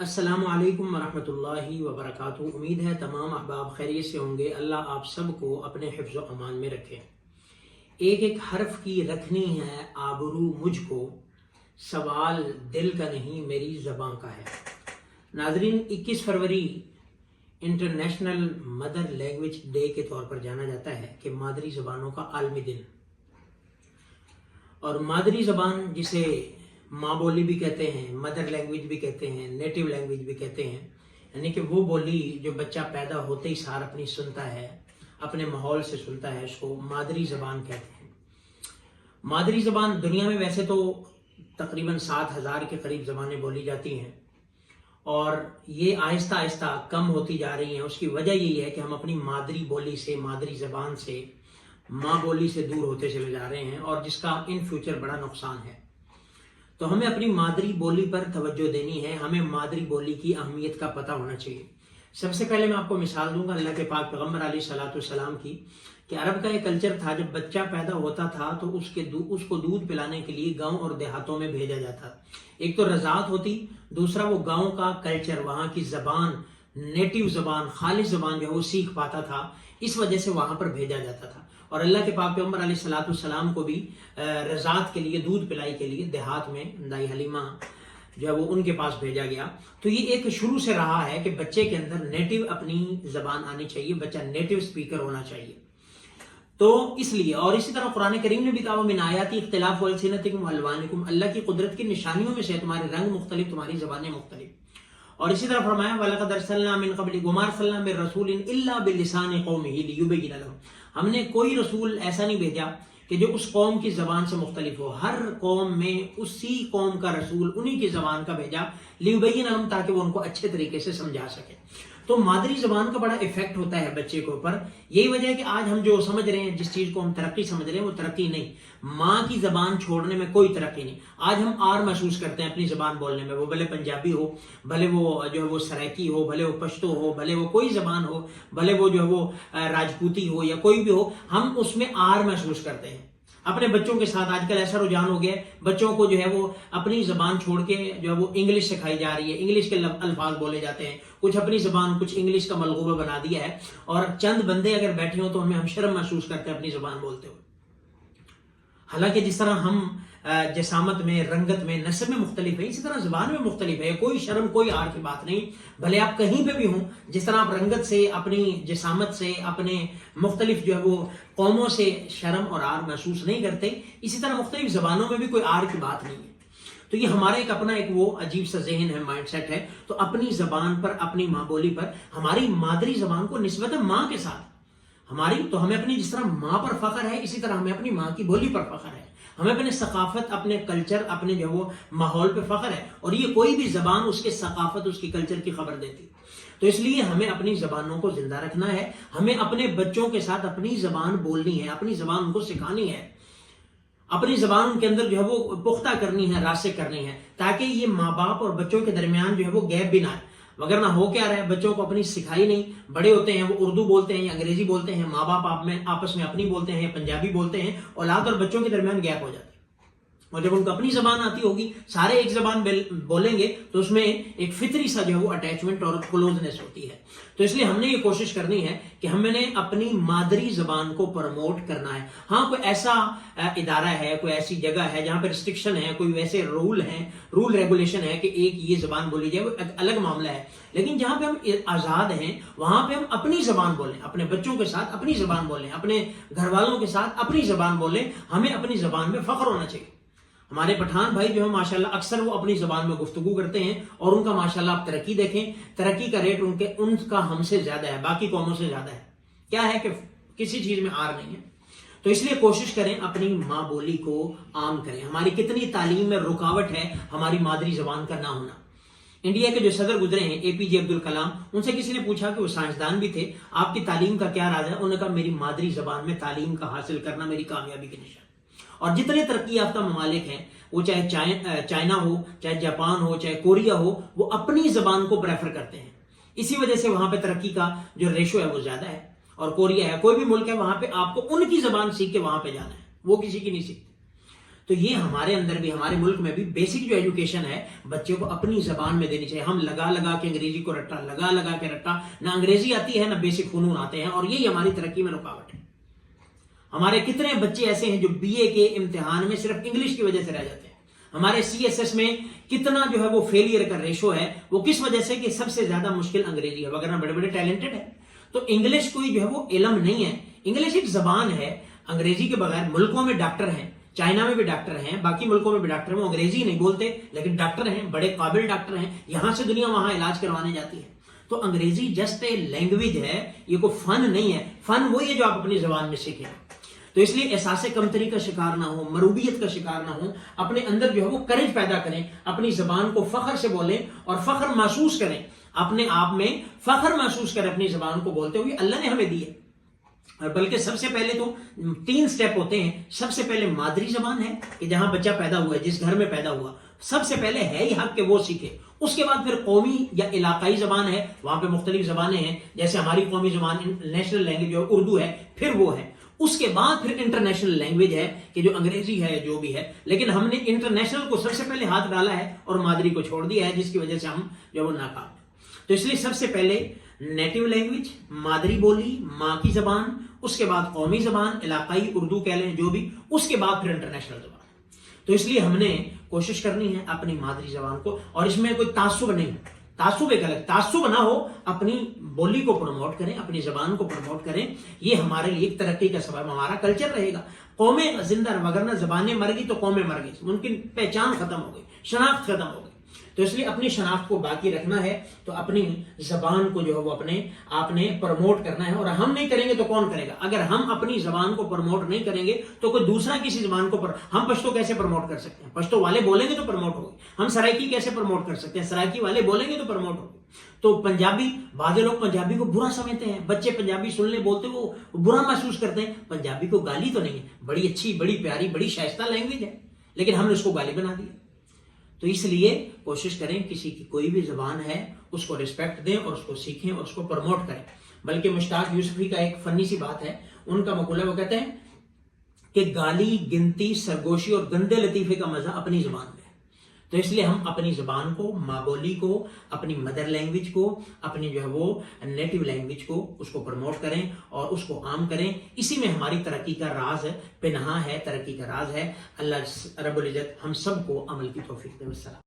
अस्सलामु अलैकुम वरहमतुल्लाहि वबरकातुहू। उम्मीद है तमाम अहबाब खैरियत से होंगे। अल्लाह आप सबको अपने हिफ्ज़ व अमान में रखे। एक एक हर्फ की रखनी है आबरू मुझको, सवाल दिल का नहीं मेरी ज़बान का है। नाज़रीन, 21 फरवरी इंटरनेशनल मदर लैंग्वेज डे के तौर पर जाना जाता है कि मादरी ज़बानों का आलमी दिन। और मादरी ज़बान जिसे माँ बोली भी कहते हैं, मदर लैंग्वेज भी कहते हैं, नेटिव लैंग्वेज भी कहते हैं, यानी कि वो बोली जो बच्चा पैदा होते ही सार अपनी सुनता है, अपने माहौल से सुनता है, उसको मादरी ज़बान कहते हैं। मादरी ज़बान दुनिया में वैसे तो तकरीबन 7,000 के करीब ज़बानें बोली जाती हैं और ये आहिस्ता आहिस्ता कम होती जा रही हैं। उसकी वजह यही है कि हम अपनी मादरी बोली से, मादरी ज़बान से, माँ बोली से दूर होते चले जा रहे हैं और जिसका इन फ्यूचर बड़ा नुकसान है। तो हमें अपनी मादरी बोली पर तवज्जो देनी है, हमें मादरी बोली की अहमियत का पता होना चाहिए। सबसे पहले मैं आपको मिसाल दूंगा अल्लाह के पाक पैगम्बर अलैहिस्सलाम की, कि अरब का एक कल्चर था, जब बच्चा पैदा होता था तो उसको दूध पिलाने के लिए गांव और देहातों में भेजा जाता। एक तो रज़ात होती, दूसरा वो गांव का कल्चर, वहाँ की ज़बान, नेटिव ज़बान, खालिस ज़बान जो है वो सीख पाता था, इस वजह से वहाँ पर भेजा जाता था। और अल्लाह के पाक पैगम्बर अलैहिस्सलाम को भी रज़ात के लिए, दूध पिलाई के लिए देहात में दाई हलीमा जो है वो उनके पास भेजा गया। तो ये एक शुरू से रहा है कि बच्चे के अंदर नेटिव अपनी ज़बान आनी चाहिए, बच्चा नेटिव स्पीकर होना चाहिए। तो इसलिए, और इसी तरह कुरान करीम ने भी कहा मिन आयाति इख्तिलाफ अल्सिनतिकुम व अलवानिकुम, अल्लाह की कुदरत की निशानियों में से तुम्हारे रंग मुख्तलिफ, तुम्हारी ज़बानें मुख्तलिफ। और इसी तरह फरमाया वलक़द अरसलना मिन क़ब्लिक वमा अरसलना मिर रसूलिन इल्ला बिलिसानि क़ौमिही लियुबय्यिन लहुम, हमने कोई रसूल ऐसा नहीं भेजा कि जो उस कौम की ज़बान से मुख्तलिफ हो। हर कौम में उसी कौम का रसूल उन्हीं की ज़बान का भेजा, लियुबय्यिन लहुम, ताकि वो उनको अच्छे तरीके से समझा सके। तो मादरी ज़बान का बड़ा इफेक्ट होता है बच्चे के ऊपर। यही वजह है कि आज हम जो समझ रहे हैं, जिस चीज़ को हम तरक्की समझ रहे हैं, वो तरक्की नहीं, माँ की ज़बान छोड़ने में कोई तरक्की नहीं। आज हम आर महसूस करते हैं अपनी ज़बान बोलने में, वो भले पंजाबी हो, भले वो जो है वो सराइकी हो, भले वो पश्तो हो, भले वो कोई ज़बान हो, भले वो जो है वो राजपूती हो या कोई भी हो, हम उसमें आर महसूस करते हैं। अपने बच्चों के साथ आजकल ऐसा रुझान हो गया है, बच्चों को जो है वो अपनी ज़बान छोड़ के जो है वो इंग्लिश सिखाई जा रही है, इंग्लिश के अल्फाज बोले जाते हैं, कुछ अपनी ज़बान, कुछ इंग्लिश का मलगूबा बना दिया है। और चंद बंदे अगर बैठे हो तो हमें हम शर्म महसूस करते हैं अपनी ज़बान बोलते हुए। हालांकि जिस तरह हम जसामत में, रंगत में, नस्ब में मुख्तलिफ है, इसी तरह ज़बान में मुख्तलिफ है। कोई शर्म, कोई आर की बात नहीं, भले आप कहीं पे भी हों। जिस तरह आप रंगत से, अपनी जसामत से, अपने मुख्तलिफ जो है वो कौमों से शर्म और आर महसूस नहीं करते, इसी तरह मुख्तलिफ ज़बानों में भी कोई आर की बात नहीं है। तो ये हमारा एक अपना एक वो अजीब सा ज़हन है, माइंड सेट है। तो अपनी ज़बान पर, अपनी माँ बोली पर, हमारी मादरी ज़बान को निस्बत माँ के साथ हमारी, तो हमें अपनी, जिस तरह माँ पर फ़ख्र है, इसी तरह हमें अपनी माँ की बोली पर फ़ख्र है। हमें अपने सकाफत, अपने कल्चर, अपने जो वो माहौल पे फ़ख्र है। और ये कोई भी ज़बान उसके सकाफत, उसकी कल्चर की खबर देती। तो इसलिए हमें अपनी ज़बानों को जिंदा रखना है, हमें अपने बच्चों के साथ अपनी ज़बान बोलनी है, अपनी ज़बान उनको सिखानी है, अपनी ज़बान उनके अंदर जो है वो पुख्ता करनी है, रास्ते करनी है, ताकि ये माँ बाप और बच्चों के दरमियान जो है वो गैप भी ना आए। मगर ना हो क्या रहा है, बच्चों को अपनी सिखाई नहीं, बड़े होते हैं वो उर्दू बोलते हैं या अंग्रेजी बोलते हैं, माँ बाप आपस में अपनी बोलते हैं या पंजाबी बोलते हैं, औलाद और बच्चों के दरमियान गैप हो जाता है। और जब उनको अपनी ज़बान आती होगी, सारे एक ज़बान बोलेंगे, तो उसमें एक फितरी सा जो है वो अटैचमेंट और क्लोजनेस होती है। तो इसलिए हमने ये कोशिश करनी है कि हमने अपनी मादरी ज़बान को प्रमोट करना है। हाँ, कोई ऐसा इदारा है, कोई ऐसी जगह है जहाँ पे रिस्ट्रिक्शन है, कोई वैसे रूल रेगुलेशन है कि एक ये ज़बान बोली जाए, वो अलग मामला है। लेकिन जहाँ पे हम आज़ाद हैं, वहाँ पे हम अपनी ज़बान बोलें, अपने बच्चों के साथ अपनी ज़बान बोलें, अपने घर वालों के साथ अपनी ज़बान बोलें। हमें अपनी ज़बान में फ़ख्र होना चाहिए। हमारे पठान भाई जो है माशाल्लाह अक्सर वो अपनी ज़बान में गुफ्तगू करते हैं और उनका माशाल्लाह आप तरक्की देखें, तरक्की का रेट उनका हमसे ज़्यादा है, बाकी कौमों से ज़्यादा है। क्या है कि किसी चीज़ में आर नहीं है। तो इसलिए कोशिश करें अपनी माँ बोली को आम करें। हमारी कितनी तालीम में रुकावट है हमारी मादरी ज़बान का ना होना। इंडिया के जो सदर गुजरे हैं APJ अब्दुल कलाम, उनसे किसी ने पूछा कि वो साइंसदान भी थे, आपकी तालीम का क्या राज है? उन्होंने कहा मेरी मादरी ज़बान में तालीम का हासिल करना मेरी कामयाबी की निशान। और जितने तरक्की याफ्ता ममालिक हैं, वो चाहे चाइना हो, चाहे जापान हो, चाहे कोरिया हो, वो अपनी ज़बान को प्रेफर करते हैं। इसी वजह से वहाँ पे तरक्की का जो रेशो है वो ज़्यादा है। और कोरिया है, कोई भी मुल्क है, वहाँ पे आपको उनकी ज़बान सीख के वहाँ पे जाना है, वो किसी की नहीं सीखती। تو یہ ہمارے اندر بھی، ہمارے ملک میں بھی بیسک جو ایجوکیشن ہے بچے کو اپنی زبان میں دینی چاہیے. ہم لگا لگا کے انگریزی کو رٹا، لگا لگا کے رٹا، نہ انگریزی آتی ہے نہ بیسک فنون آتے ہیں، اور یہی ہماری ترقی میں رکاوٹ ہے. ہمارے کتنے بچے ایسے ہیں جو بی اے کے امتحان میں صرف انگلش کی وجہ سے رہ جاتے ہیں. ہمارے سی ایس ایس میں کتنا جو ہے وہ فیلئر کا ریشو ہے، وہ کس وجہ سے کہ سب سے زیادہ مشکل انگریزی ہے، وغیرہ بڑے بڑے ٹیلنٹڈ ہیں. تو انگلش کوئی جو ہے وہ علم نہیں ہے، انگلش ایک زبان ہے. انگریزی کے بغیر ملکوں میں ڈاکٹر ہیں، چائنا میں بھی ڈاکٹر ہیں، باقی ملکوں میں بھی ڈاکٹر ہیں، وہ انگریزی نہیں بولتے لیکن ڈاکٹر ہیں، بڑے قابل ڈاکٹر ہیں. یہاں سے دنیا وہاں علاج کروانے جاتی ہے. تو انگریزی جسٹ اے لینگویج ہے، یہ کوئی فن نہیں ہے. فن وہی ہے جو آپ اپنی زبان میں سیکھیں. تو اس لیے احساس کمتری کا شکار نہ ہو، مروبیت کا شکار نہ ہو، اپنے اندر جو ہے وہ کرج پیدا کریں، اپنی زبان کو فخر سے بولیں اور فخر محسوس کریں، اپنے آپ میں فخر محسوس کریں اپنی زبان کو بولتے ہوئے. اللہ نے ہمیں دی ہے. اور بلکہ سب سے پہلے تو 3 سٹیپ ہوتے ہیں. سب سے پہلے مادری زبان ہے کہ جہاں بچہ پیدا ہوا ہے، جس گھر میں پیدا ہوا، سب سے پہلے ہے ہی حق کہ وہ سیکھے. اس کے بعد پھر قومی یا علاقائی زبان ہے، وہاں پہ مختلف زبانیں ہیں، جیسے ہماری قومی زبان نیشنل لینگویج جو اردو ہے، پھر وہ ہے. اس کے بعد پھر انٹرنیشنل لینگویج ہے کہ جو انگریزی ہے، جو بھی ہے. لیکن ہم نے انٹرنیشنل کو سب سے پہلے ہاتھ ڈالا ہے اور مادری کو چھوڑ دیا ہے، جس کی وجہ سے ہم جو وہ ناکام ہیں. تو اس لیے سب سے پہلے نیٹو لینگویج، مادری بولی، ماں کی زبان، اس کے بعد قومی زبان، علاقائی اردو کہہ لیں جو بھی، اس کے بعد پھر انٹرنیشنل زبان. تو اس لیے ہم نے کوشش کرنی ہے اپنی مادری زبان کو، اور اس میں کوئی تعصب نہیں. تعصب ایک الگ، تعصب نہ ہو، اپنی بولی کو پروموٹ کریں، اپنی زبان کو پروموٹ کریں. یہ ہمارے لیے ایک ترقی کا سبب، ہمارا کلچر رہے گا. قومیں زندہ، وگرنہ زبانیں مر گئی تو قومیں مر گئی، ممکن پہچان ختم ہو گئی، شناخت ختم ہو گئی. تو اس لیے اپنی شناخت کو باقی رکھنا ہے، تو اپنی زبان کو جو ہے وہ اپنے آپ نے پروموٹ کرنا ہے. اور ہم نہیں کریں گے تو کون کرے گا؟ اگر ہم اپنی زبان کو پروموٹ نہیں کریں گے تو کوئی دوسرا کسی زبان کو ہم پشتو کیسے پروموٹ کر سکتے ہیں؟ پشتو والے بولیں گے تو پروموٹ ہوگی. ہم سرائکی کیسے پروموٹ کر سکتے ہیں؟ سرائکی والے بولیں گے تو پروموٹ ہوگی. تو پنجابی، بعض لوگ پنجابی کو برا سمجھتے ہیں، بچے پنجابی سن لیں بولتے وہ برا محسوس کرتے ہیں. پنجابی کو گالی تو نہیں ہے، بڑی اچھی، بڑی پیاری، بڑی شائستہ لینگویج ہے، لیکن ہم نے اس کو گالی بنا دیا. تو اس لیے کوشش کریں کسی کی کوئی بھی زبان ہے اس کو رسپیکٹ دیں اور اس کو سیکھیں اور اس کو پروموٹ کریں. بلکہ مشتاق یوسفی کا ایک فنی سی بات ہے، ان کا مقولہ وہ کہتے ہیں کہ گالی، گنتی، سرگوشی اور گندے لطیفے کا مزہ اپنی زبان میں ہے. تو اس لیے ہم اپنی زبان کو، ماں بولی کو، اپنی مدر لینگویج کو، اپنی جو ہے وہ نیٹو لینگویج کو، اس کو پروموٹ کریں اور اس کو عام کریں. اسی میں ہماری ترقی کا راز ہے، پنہاں ہے، ترقی کا راز ہے. اللہ رب العزت ہم سب کو عمل کی توفیق دے. السلام.